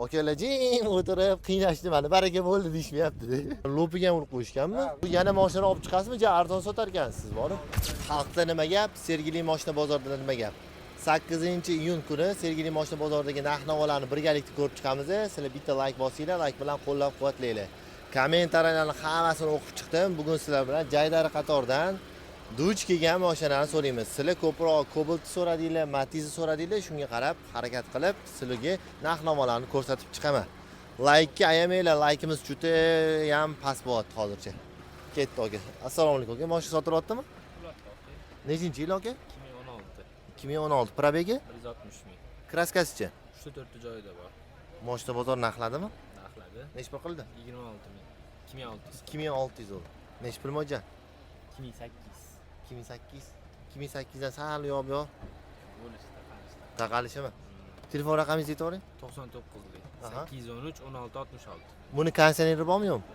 Akalar jim o'tirib qiynashdi meni. Baraka bo'ldi deyishmayapti. Lopiga ham urib qo'yishganmi? Bu yana mashina olib chiqasizmi? Ja arzon sotar ekansiz, borib. Xalqda nima gap? Sergeli mashina bozorida nima gap? 8-iyun kuni Sergeli mashina bozoridagi narx-navolarni birgalikda ko'rib chiqamiz. Sizlar bitta like bosinglar, like bilan qo'llab-quvvatlanglar. Kommentariylarning hammasini o'qib chiqdim. Bugun sizlar bilan Jaydar qatordan duch kelgan mashinani so'raymiz. Sizlar ko'proq Cobalt so'radinglar, Matiz'ni so'radinglar. Shunga qarab harakat qilib, sizlarga narx-navolarni ko'rsatib chiqaman. Like ayamanglar, likeimiz juda ham past bo'lyapti hozircha. Ketdi aka. Assalomu alaykum aka. Mashina sotilyaptimi? Nechinchi yil aka? 2016. 2016. Probegi? 160 ming. Kraskasichi? 3-4 joyida bor. Mashina bozor narxladimi? Narxladi. Necha pul qildi? 26 ming. 2600. 2600 oldi. Necha pul mo'ljan? 2800. 2800. 2800 dan sal yo'q. Bo'lishdi, taqalishdi. Taqalishimi? Telefon raqamingizni aytavering. 99 lik. Aha. 813 16 66. Buni konditsioneri bormi yo'qmi?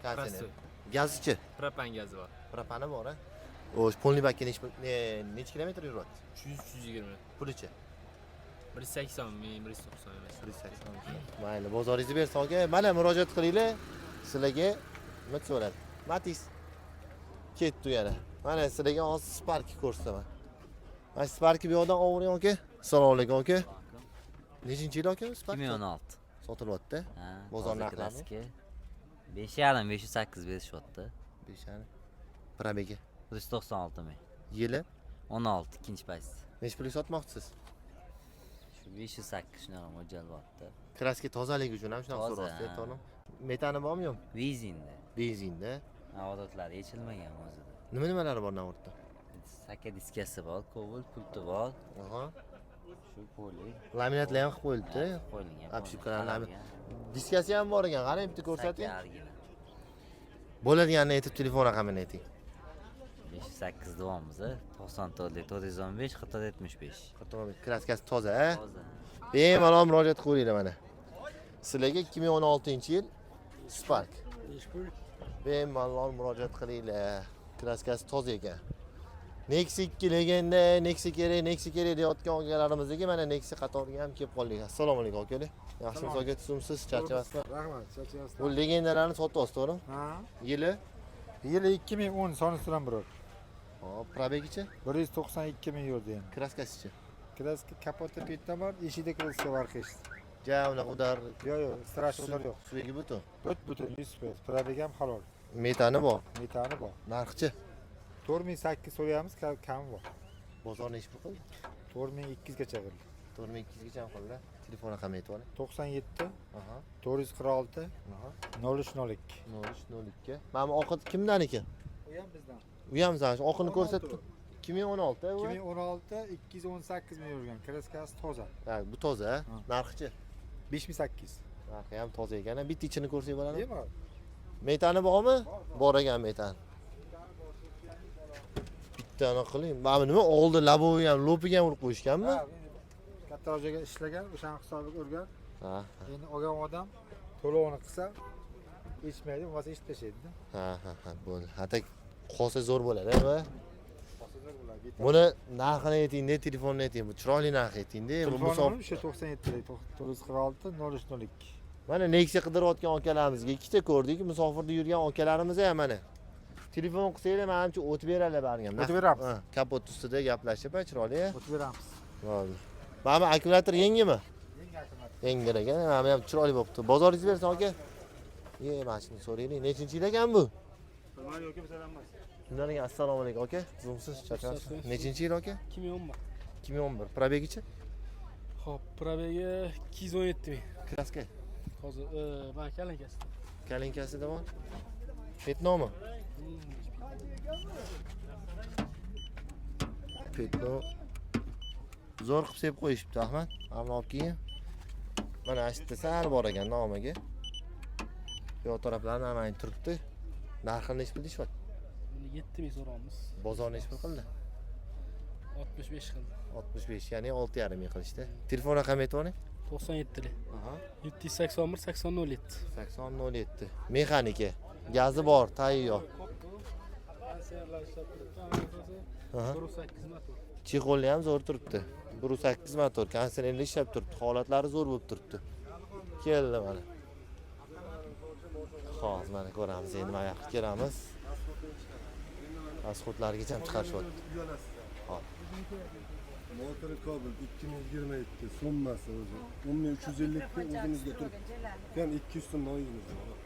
Konditsioner. Gazichi? Propan gazi bor. Propani bor, a? O'sh polni bakka necha kilometr yuryapti? 300-320. Pulichi? 180 ming, 190 emas. 180. Mayli, bozoringizni bersa aka, mana murojaat qilinglar. Sizlarga nima so'radi? Matiz. Ketdi yana. Mana sizlarga hozir Spark ko'rsataman. Mana Spark bu yoqdan ovuring aka. Assalomu alaykum aka. Nechinchi yil aka Spark? 2016. Sotilyapti. Bozor narxlari 5,5 508 berishyapti. 5,5. Probegi 196 ming. yili 16 ikkinchi paysi. necha pulga sotmoqchisiz? Shu 508 shunaqa mo'ljal bo'pti. Kraska tozaligi uchun ham shunaqa Toza, so'rayapti, to'g'rimi? Metani bormi yo'qmi? Vizinda. Benzinda. Navodatlari yechilmagan o'zida. Nimalari bor Navodda? Saka diskasi bor, Cobalt pulti bor. Aha. Shu poli. Laminatlar ham qilib qo'yildi. Qo'yilgan. Obshipkalar laminat. Diskasi ham bor ekan. Qarang, bitta ko'rsating. Saka Bo'ladiganini aytib, telefon raqamini ayting. 508 davomimiz 94 415 475. Kraskasi toza, a? Toza. Bemalol murojaat qilinglar mana. Sizlarga 2016-yil Spark. Bemalol murojaat qilinglar. Kraskasi toza ekan. Nexi 2 legenda, Nexi kerak deyotgan ogalarimizga mana Nexi qatoriga ham kelib qoldik. Assalomu alaykum akalar. Yaxshimisiz aka, tusumsiz, charchamasizmi? Rahmat, charchamasizmi? Bu legendalarni sotyapsiz, to'g'rimi? Ha. Yili? Yili 2010 soni bilan biror. Hop, probegichi? 192 ming yurdi endi. Kraskasichi? Kraska kapota petda bor, eshikda kraska var qish. Ja, unaqa udar. Yo'q, strash udar yo'q. Suvigi butun. Butun 100%. Probega ham halol. Metani bor. Metani bor. Narxchi? 4800 so'rayapmiz, kami bor. Bozor nechi pul qildi? 4200 gacha qildi. 4200 gacha ham qildi. Telefon raqamini aytib oling. 97 Aha. 446 Aha. 0302. 0302. Mana bu oqit kimdan ekan? U ham bizdan. U ham siz oqini ko'rsatdi. 2016 u. 2016 218 ming yurgan. Kraskasi toza. Ha, bu toza, narxchi? 5800. Narxi ham toza ekan. Bitta ichini ko'rsak bo'ladimi? Nima? Metani bormi? Bor ekan metan. Bittani qiling. Mana nima oldi labovi ham, lopiga ham urib qo'yishganmi? Ha, katta joyga ishlagan, o'sha hisobiga urgan. Ha. Endi olgan odam to'lovini qilsa, eshitmaydi, bo'lmasa eshitib tashlaydi-da. Ha, bo'ldi. Hatta qolsa zo'r bo'ladi, ha? Hozir bo'ladi. Buni narxini ayting-da, telefonini ayting. Bu chiroyli narx ayting-da. Bu Telefonim o'sha 97 446 0302. Mana Nexia qidirayotgan akalarimizga ikkita ko'rdik. Musofirda yurgan akalarimiz ham mana. Telefon qilsanglar, menimcha o'tib beradilar bargam. O'tib beramiz. Ha, kapot ustida gaplashib, chiroyli. O'tib beramiz. Bo'ldi. Mana akkumulyator yengimi? Yangi akkumulyator. Yengir ekan, mana ham chiroyli bo'pti. Bozoringiz bersin aka. Mana shuni so'raylik. Nechinchi yil ekan bu? Bilmayman yoki bizadan emas. Shundan keyin assalomu alaykum aka. Zo'msiz, charchasiz. Nechinchi yil aka? 2011. 2011. Probegichi? Xo'p, probegi 217 ming. Kraska. Hozir mana kalinkasi. Kalinkasida bor. Petnomi? Petno. Zo'r qilib sepib qo'yishibdi Ahmad. Ammo olib keyin. Mana ashta sal bor ekan nomiga. Bu taraflarni ham turibdi. Narxini necha pul deyapti? Buni 7 ming so'ramiz. Bozor necha pul qildi? 65 qildi. 65, ya'ni 6,5 ming qilishdi. Telefon raqami aytib oling. 97 lik. Aha. 781 8007. 8007. Mexanika. Gazi bor, tayyor. Aha. 108 motor. Chexolli ham zo'r turibdi. 1.8 motor, konditsionerli ishlab turibdi. Holatlari zo'r bo'lib turibdi. Keldi mana. Xo'p, mana ko'ramiz endi mana yoqqa kelamiz. Asxotlargacha ham chiqarishyapti. Hop. Motor kabel 2022 summasi o'zi 10350 ga o'zimizga turibgan 200 so'm oyimiz bor.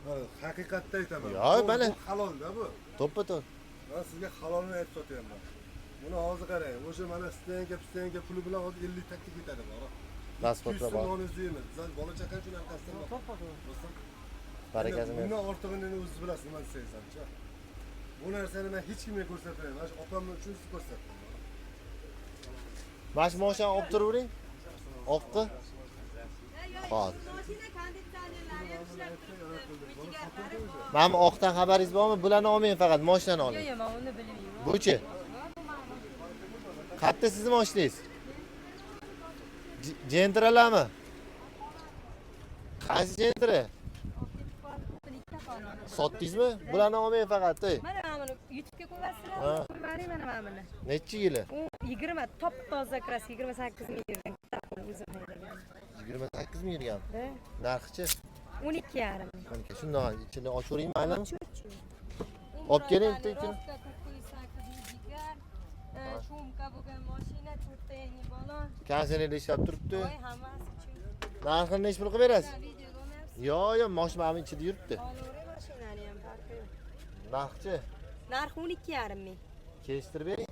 Ha, haqiqatda aytaman. Yo'q, mana. Bu halol-da bu. To'ppa-to'p. Men sizga halolni aytib sotaman. Buni hozir qarang, o'sha mana stenga puli bilan hozir 50 takka ketadi bor. Pasportlar bor. Nonizimiz. Siz bola chaqa uchun ham qasddan bor. Barakasini. Bundan ortig'ini o'zingiz bilasiz, nima desangizcha. Bu narsani men hech kimga ko'rsatmayman. Mana shu opam uchun siz ko'rsatdim. Mana shu moshani olib turavering. Oqqa. Hop. Mana oqdan xabaringiz bormi? Bularni olmang faqat, moshinani oling. Yo'q, men uni bilmayman. Buchi? Qayerda sizning moshinangiz? Jentralarmi? Qaysi jentra? Sotdingizmi? Bularni olmang faqat. Mana buni YouTube'ga qo'yasizlar, Ha. qo'ying mana buni. Necha yili? U 20 top toza kras 28 ming yurgan. O'zim haydagan. 28 ming yurgan. Da, Narxi-chi? 12,5 ming. Qancha? Shundoq ichini ochaveringmi aylanib? Olib keling bitta ikki. Shumka bo'lgan mashina, 4 ta yangi bola. Konsertda ishlab turibdi. Voy, hammasi uchun. Narxini necha pul qilib berasiz? Videoga olmayapsiz. Yo'q, mashina mana ichida yuribdi. Olore mashinani ham farqi yo'q. Narxi? Narxi 12,5 ming. Kelishtirib bering.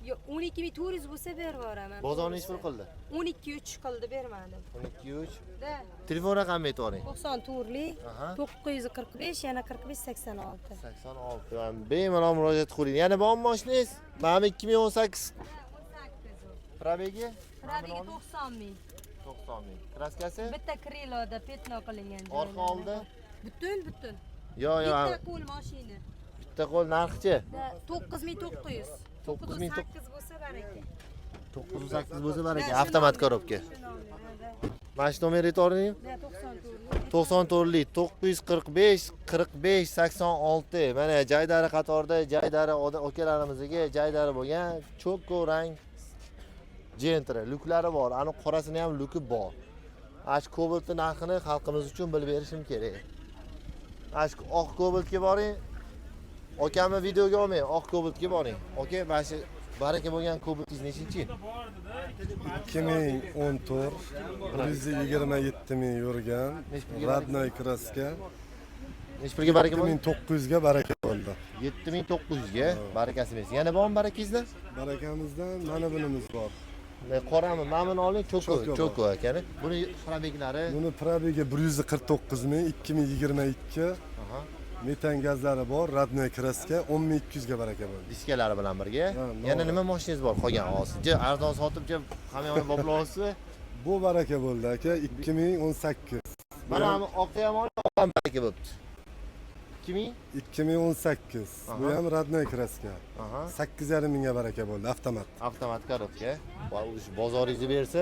Yo'q, 12,400 bo'lsa berib yuboraman. Bozorni necha pul qildi? 12,3 qildi, bermadim. 12.3. Da, Telefon raqamini aytib yuboring. 94 lik, Aha. 945, yana 45 86. 86. Yani bemalol murojaat qiling. Yana bormi mashinangiz? Mana 2018 probegi Probegi 90 ming. 90 ming. Kraskasi? Bitta kriloda petno qilingan. Orqa oldi? Butun. Yo'q, Bitta yo'q. qo'l mashina. Bitta qo'l narxchi. 9900. 9900 bo'lsa baraka. 908 bo'lsa baraka, avtomat korobka. Mana shu nomerni aytib yuboring. 94 lik. 94lik 945 45 86. Mana jaydari qatorda jaydari akalarimizga jaydari bo'lgan cho'kko rang Gentra luklari bor. Ani qorasini ham luki bor. Ash kobaltning narxini xalqimiz uchun bilib berishim kerak. Ash oq kobaltga boring. Okamni videoga olmang, oq kobaltga boring. Oka, mana shu baraka bo'lgan kobaltingiz nechinchi? 2014 127 ming yurgan. Radnoy kraska Necha pulga baraka bo'ldi? 2900 ga baraka bo'ldi. 7900 ga barakasi bersin. Yana bormi barakangizda? Barakamizdan mana bunimiz bor. Qorami, mana buni oling, Cho'ko cho'ko akani. Buni probeklari. Buni probegi 149 ming 2022. Aha. Metan gazlari bor, Radnoy kraska 10200 ga baraka bo'ldi. Diskalari bilan birga. Yana nima mashinangiz bor qolgan hozir? Arzon sotib, hamyonni boplab olsa, Bu baraka bo'ldi aka 2018. mana bu oqqa ham oqqan baraka bo'libdi. 2018. Bu ham Radnoy kraska. Aha. 8,5 mingga baraka bo'ldi, avtomat. Avtomat korobka. Va bozoringizni bersa,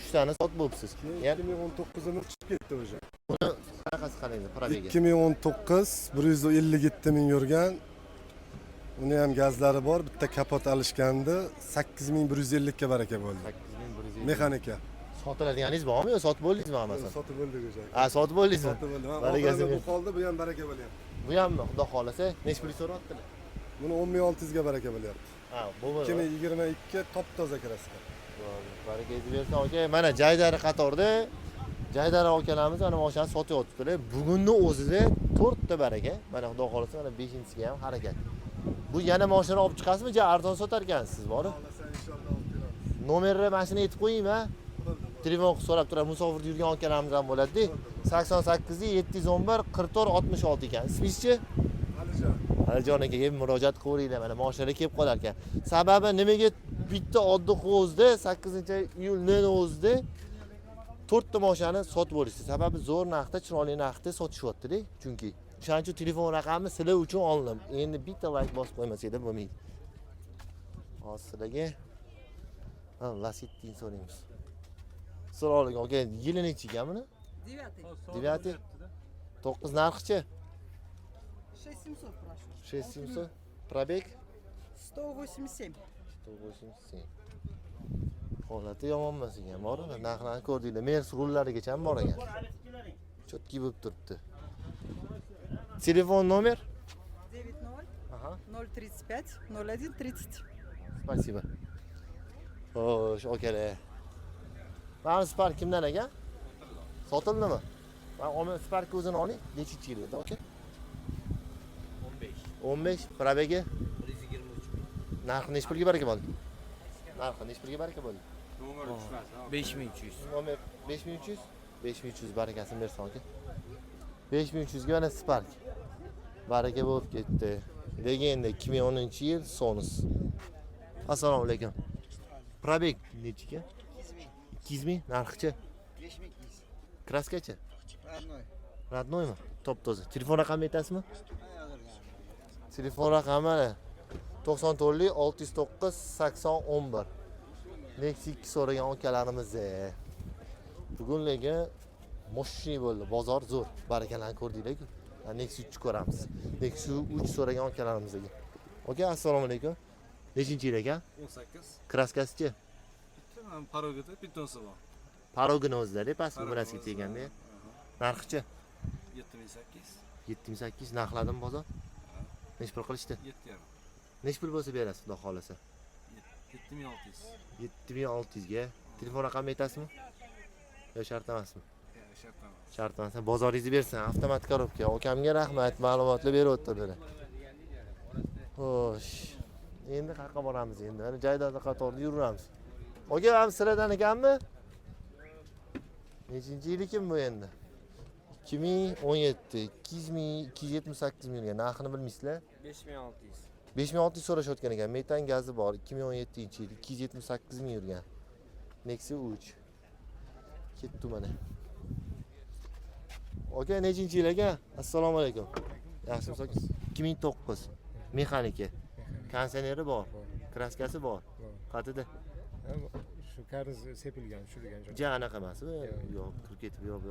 3 tani sotib bo'libsiz. 2019 chiqib ketdi o'sha. Buni qanaqasi qaraydi, probega? 2019 157 ming yurgan. Uni ham gazlari bor, bitta kapot alishgandi, 8150 ga baraka bo'ldi. 8150. Mexanika. Sotiladiganingiz bormi yo sotib bo'ldingizmi hammasini? Sotib bo'ldik o'sha. Ha, sotib bo'ldingizmi? Sotib bo'ldi. Barakasi Bu qoldi, bu ham baraka bo'lyapti. Bu hammi xudo xolasa necha pul so'rayaptilar? Buni 10600 ga baraka bo'lyapti. Ha, bu 2022 top toza kraska. Barakangizni bersin aka. Mana jaydari qatorda jaydari akalarimiz ana mashinani sotyaptilar. Bugunning o'zida 4 ta baraka. Mana xudo xolasa mana 5-inchisiga ham harakat. Bu yana mashina olib chiqasizmi? Arzon sotar ekansiz, bor? Xohlasa inshaalloh olib beramiz. Nomerni mashina aytib qo'yingmi? Telefon qilib so'rab turib, musofirda yurgan akalarimiz ham bo'ladi. 88 711 44 66 ekan. Ismingiz-chi? Alijon. Alijon akaga murojaat qilaveringlar, mana mashinalar kelib qolar ekan. Sababi nimaga bitta oddiy hovuzda 8-iyulning o'zida 4 ta mashinani sotib olishdi. Sababi zo'r narxda, chiroyli narxda sotishyapti-da. Chunki o'shaning uchun telefon raqamini sizlar uchun oldim. Endi bitta like bosib qo'ymasanglar bo'lmaydi. Hozir sizlarga Lasettin so'raymiz. So'raylik aka, yili nechi ekan buni? 9. 9 narxchi? 6700 прошу. 6700. Пробег? 187. 187. Holati yomon emas ekan, bor. Narxlarni ko'rdinglar. Mers rullarigacha ham bor ekan. Chotki bo'lib turibdi. Telefon nomer? 90 Aha. 035 01 30. Spasibo. Xo'sh, okalar. Mana Spark kimdan ekan? Sotildimi? Men olma Spark o'zini oling. Necha yilda, aka? 15. Probegi? 123. Narxi nechi pulga baraka bo'ldi? Narxi nechi pulga baraka bo'ldi? 5300. Nomer 5300. 5300 barakasini bersin aka. 5300 ga mana Spark. Baraka bo'lib ketdi. Legenda 2010-yil Sonus. Assalomu alaykum. Probeg nechiga? 2000. Narxicha? 5200. Kraskacha? Родной. Radnoymi? Top-toza. Telefon raqami aytasizmi? Telefon raqami 94 609 80 11. Nexi 2 so'ragan akalarimiz. Bugunligi moshni bo'ldi. Bozor zo'r. Barakalarni ko'rdinglar-ku. Nexi 3 ko'ramiz. Nexi 3 so'ragan akalarimizga. Aka, assalomu alaykum. Nechinchi yil ekan? 18. Kraskasichi? Bitta parogida bitonsi bor. Parogini o'zlari pastki bunasiga teganda. Narxichi? 7800. 7800 narxladimi bozor? Nech pul qilishdi? 7,5. Nech pul bo'lsa berasiz, xudo xolasa? 7600. 7600 ga. Telefon raqami aytasizmi? Yo, shart emasmi? Shart emas. Shart emas. Bozoringizni bersin, avtomat korobka. Akamga rahmat, ma'lumotlar berib o'tdirdilar. Xo'sh. Endi qayerga boramiz endi? Mana joylarda qatorda yuramiz. Aka, ham sizlardan ekanmi? Nechinchi yil ekan bu endi? 2017, 278 millionga narxini bilmaysizlar? 5600. 5600 so'rashayotgan ekan. Metan gazi bor. 2017-yil 278 ming yurgan. Nexi 3. Ketdi mana. Aka, nechinchi yil ekan? Assalomu alaykum. Yaxshimisiz aka? 2009. Mexanika. Konditsioneri bor. Kraskasi bor. Qatida? Shu qarz sepilgan, shu degan joy. Ja, anaqa emasmi? Yo'q, kirib ketib yo'q.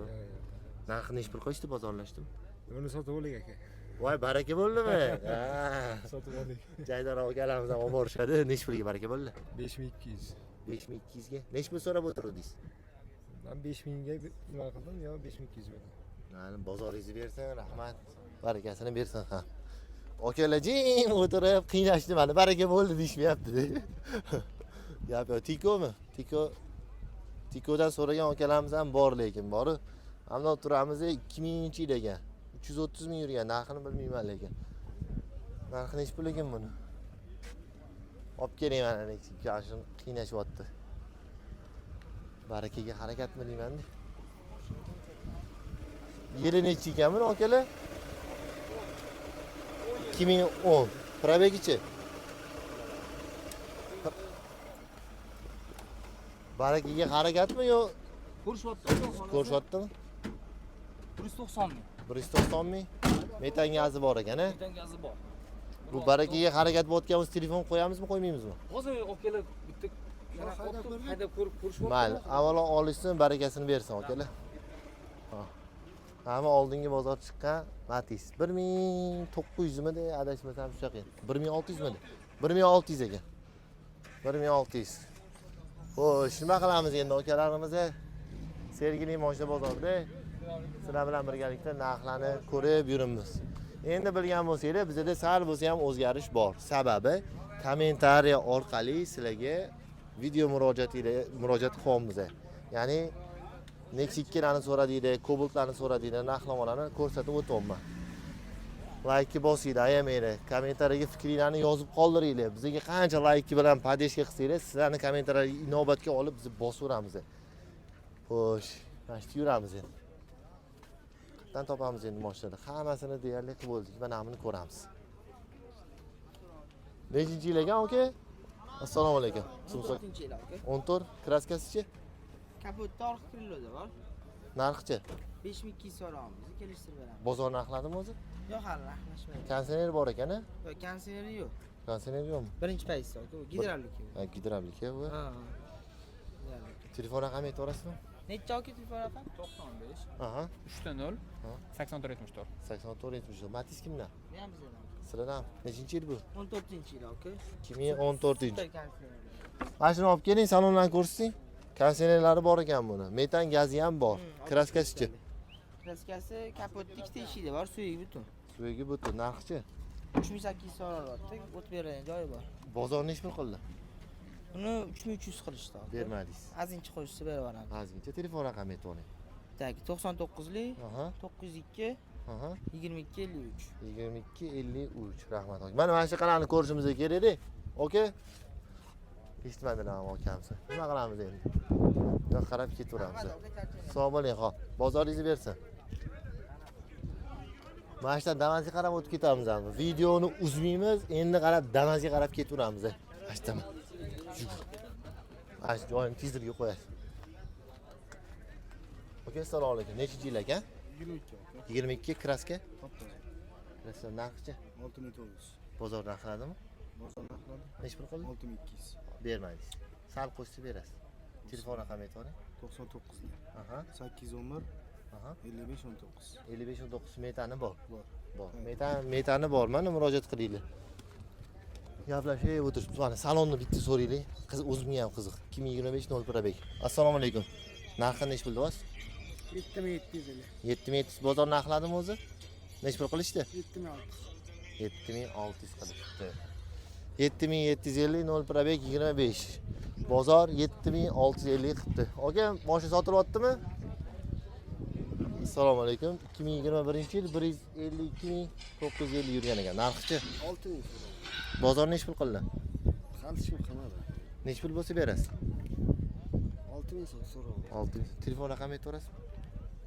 Narxi nech pul qo'yishdi bozorlashdimi? Buni sotib oling aka. Voy, baraka bo'ldimi? Sotib oling. Jaydar akalarimiz ham olib borishadi. Nech pulga baraka bo'ldi? 5200. 5200 ga. Nech pul so'rab o'tirdingiz? Men 5000 ga nima qildim? Yo, 5200 bo'ldi. Mana bozoringizni bersin, rahmat. Barakasini bersin ha. Akalar jim o'tirib qiynashdi mani. Baraka bo'ldi deyishmayapti. Gap yo'q. Tikomi? Tikodan so'ragan akalarimiz ham bor lekin, bori. Hamda turamiz 2000-yil ekan. 330 ming yurgan, narxini bilmayman lekin. Narxi nech pul ekan buni? Olib keling mana Nexi, shuni qiynashyapti. Barakaga harakatmi deyman-da. Yili nechi ekan buni akalar? 2010. Probegichi? Barakaga harakatmi yo? Ko'rshyaptimi? 190 ming. 190 ming. Metan gazi bor ekan-a? Metan gazi bor. Bu barakaga harakat bo'layotganmiz, telefon qo'yamizmi, qo'ymaymizmi? Hozir akalar bitta haydab ko'rish Mayli, avvalo olishsin, barakasini bersin akalar. Ha. Hamma oldingi bozor chiqqan Matiz 1900 mi de adashmasam shu yoq edi. 1600 mi? 1600 ekan. 1600. Xo'sh, nima qilamiz endi akalarimiz? Sergili moshina bozorida sizlar bilan birgalikda narxlarni ko'rib yuribmiz. Endi bilgan bo'lsanglar, bizda sal bo'lsa ham o'zgarish bor. Sababi kommentariya orqali sizlarga video murojaat qilyapmiz. Ya'ni Nexi 2 larni so'radinglar, Cobaltlarni so'radinglar, narxlamalarni ko'rsatib o'tyapman. Like bosinglar, ayamanglar, kommentariyaga fikringizni yozib qoldiringlar. Bizga qancha like bilan podeshka qilsanglar, sizlarni kommentariyalarni inobatga olib biz bosaveramiz. Xo'sh, mana shu yuramiz endi. Qayerdan topamiz endi mashinalarni? Hammasini deyarli qilib bo'ldik. Mana buni ko'ramiz. Nechinchi yil ekan aka? Assalomu alaykum. 14-yil aka. 14 kraskasichi? Kapotda orqa krilloda bor. Narxichi? 5200 so'raymiz, kelishtirib beramiz. Bozor narxladimi o'zi? Yo'q, hali narxlashmaydi. Konditsioner bor ekan-a? Yo'q, konditsioneri yo'q. Konditsioner yo'qmi? Birinchi paytda aka, gidravlik. Ha, gidravlik bu. Ha. Telefon raqami aytib olasizmi? Necha aka telefon raqam? 95 Aha, 3 Ha. 84 84 74. Matiz kimdan? Men bizdan. Sizlardan nechinchi yil bu? 14-yil aka. 2014-yil. Super konditsioner. Mashina olib keling, salondan ko'rsating. Konditsionerlari bor ekan buni. Metan gazi ham bor. Kraskasi-chi? Kraskasi kapotda ikkita eshigi bor, suyagi butun. Suyagi butun, narxi-chi? 3800 so'm olyapti. O'tib beradigan joyi bor. Bozor nech pul qildi? Buni 3300 qilishdi. Bermadingiz. Azinchi qo'shsa berib yuboramiz. Hozircha telefon raqamini aytib oling. Tak 99lik Aha, 902 aha. 22 53. 22.53 rahmat aka. Mana shu kanalni ko'rishimizga kerak-da. Okey? Eshitmadilar ham akamsa. Nima qilamiz endi? Yo'q, qarab ketaveramiz. Sog' bo'ling, xo'p. Bozoringizni bersin. Mana shu Damasga qarab o'tib ketamiz ham. Videoni uzmaymiz, endi qarab Damasga qarab ketaveramiz. Ashtama. Mana shu joyini tizdirga qo'yasiz. Okey, assalomu alaykum. Nechinchi yil aka? 22. 22 kraska. Top-toza. Kraska narxi-chi? 6900. Bozor narxladimi? Bozor narxlari Nech pul qildi? 6200. Bermaysiz. Sal qo'shsa berasiz. Telefon raqamini aytib oling. 99 lik. Aha, 811 aha. 55 19. 55-19 metani bor. Bor. Bor. Metani bor. Mana murojaat qilinglar. Gaplashib o'tiribmiz. Mana salonni bitta so'raylik. Qiz o'zimga ham qiziq. 2025 0 probek. Assalomu alaykum. Narxi nech pul deyapsiz? 7750. 7700 bozor narxladimi o'zi? Nech pul qilishdi? 7600. 7600 qilishdi. 7750 0 probek 25. Bozor 7650 qilibdi. Aka, mashina sotilyaptimi? Assalomu alaykum. 2021-yil 152.950 yurgan ekan. Narxi-chi? 6000. Bozor nech pul qildi? Qancha qilmadi? Nech pul bo'lsa berasiz? 6000 so'm so'rab. 600. Telefon raqamini aytaverasiz?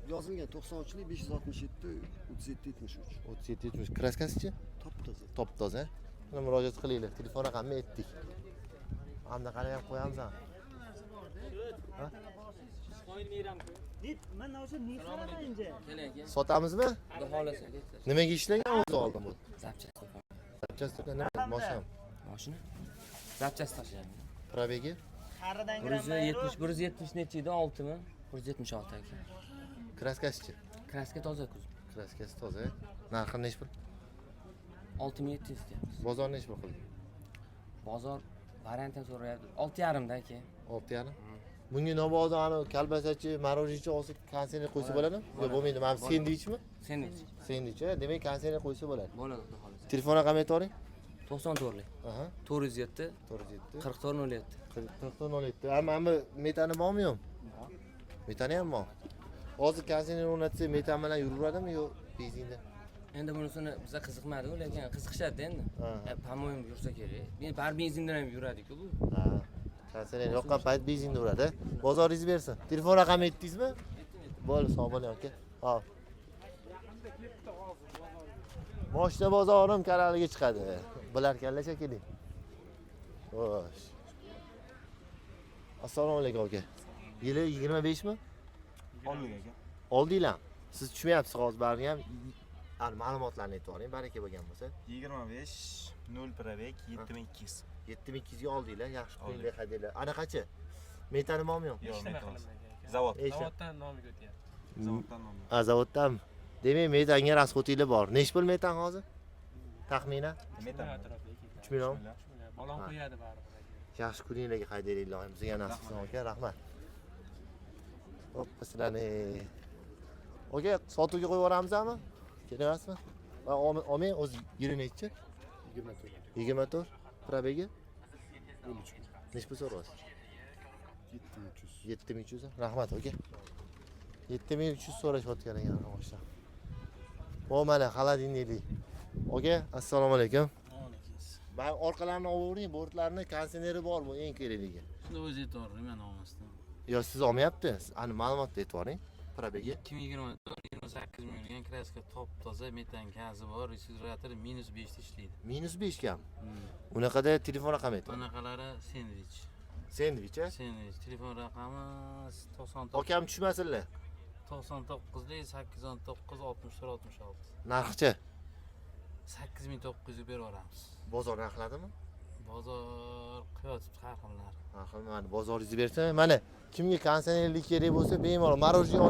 Yozilgan 93lik 567 37 73. 37 70. Kraskasi-chi? Top-toza. Top toza. Mana murojaat qilinglar. Telefon raqamini aytdik. Hamda qarab ham qo'yamiz ham. Sotamizmi? Xudo xolasa ketsin. Nimaga ishlagan o'zi oldin bu? Zapchast. Zapchast nima? Mashina. Mashina. Zapchast tashlaydi. Probegi 170 necha edi? 6 mi? 176 aka. kraskasi-chi? Kraska toza kuz. Kraskasi toza. Narxi nech pul? 6700 deyapmiz. Bozor nech pul qildi? Bozor variantini so'rayapti. 6,5 da aka. 6,5. Bunga navozi ani kalbasachi, marojnichi olsa konseyner qo'ysa bo'ladimi? Yo'q, bo'lmaydi. Mana sendvichmi? Sendvich. Sendvich, demak konseyner qo'ysa bo'ladi. Bo'ladi xudo xolasa. Telefon raqamini aytib oling. 94lik. Aha, 407 407 4407. 4407. Mana bu metani bormi yo'q? Metani ham bor. Hozir konseyner o'rnatsa metan bilan yuraveradimi yo benzinda? Endi bunisini bizga qiziqmadi-ku, lekin qiziqishadi endi. Ha. По-моему, yursa kerak. Men bar benzindan ham yuradi-ku bu. Ha. Konseyner yoqqan payt benzinda uradi. Bozoringiz bersin. Telefon raqamini aytdingizmi? Bo'ldi, sog' bo'ling aka. Hop. Moshina bozorim kanaliga chiqadi. Bilarkanlar keling. Xo'sh. Assalomu alaykum aka. Yili 25 mi? Oldinglar. Siz tushmayapsiz hozir baribir ham. Ani ma'lumotlarni aytib oling, baraka bo'lgan bo'lsa. 25 0 probek 7200. 7200 ga oldinglar, yaxshi pulga hadiylar. Anaqachi? Metani bormi yo'q? Yo'q, metan. Zavod. Zavoddan nomiga o'tyapti. Zavoddan nom. Ha, zavoddanmi? Demak, metanga rasxotinglar bor. Nech pul metan hozir? Taxminan Metan. 3 million. Balon qo'yadi baribir. Yaxshi kuninglarga haydaylik ilohim. Bizga nasib qilsin aka, rahmat. Hoppa sizlarni. Oka, sotuvga qo'yib yuboramizmi? Kerakmasmi? Va olmang, o'zi yuri nechi? 24. 24. Probegi 13. nech pul so'raysiz? 7300. 7300. Rahmat aka. 7300 so'rashayotgan ekan o'sha. O mana xaladinlik. Oka, assalomu alaykum. Ben orqalarini olvering, bortlarni konseyner bor bu eng kerakligi. Shuni o'zi aytavering, men olmasdan. Yo, siz olmayapti. Ani ma'lumotni aytvoring. Probegi 2028 ming yurgan kraska top toza metan gazi bor, refrigyerator -5 ta ishlaydi. -5 kam. Unaqada telefon raqami ayting. Bunaqalari sendvich. Sendvich, a? Sendvich. Telefon raqami 99. Okam tushmasinlar. 99 819 64 66. Narxchi 8900 ga berib yuboramiz. bozor narxladimi? Bozor qiyotib har xillar. Ha, mana bozoringizni bersa, mana kimga konseynerlik kerak bo'lsa, bemalol marojniy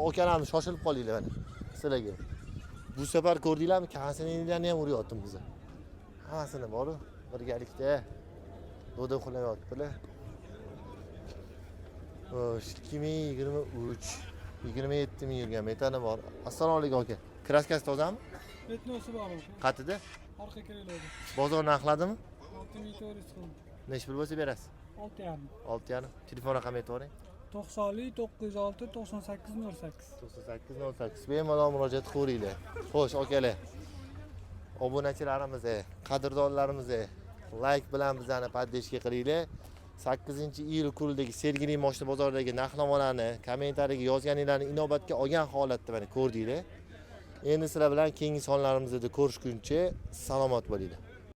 okalarni shoshilib qolinglar mana. Sizlarga. Bu safar ko'rdinglarmi, konseynerlarni ham uryapmiz biz. Hammasini bor-ku, birgalikda. Do'da uxlayaptilar. Xo'sh, 2023 27 ming yurgan metani bor. Assalomu alaykum aka. Kraskasi tozami? Betnosi bor. Qatida? Orqa kiriladi. Bozor narxladimi? 6400 so'm. Necha pul bo'lsa berasiz? 6,5. 6,5. Telefon raqamini aytib yuboring. 90 906 98 08. 9808. Bemalol murojaat qilaveringlar. Xo'sh, akalar. Obunachilarimiz, qadrdonlarimiz, like bilan bizani poddeshka qilinglar. 8-iyul kunidagi Sergeli moshina bozoridagi narxlamalarni kommentariyaga yozganinglarni inobatga olgan holatda mana ko'rdinglar. Endi sizlar bilan keyingi sonlarimizda ko'rishguncha salomat bo'linglar.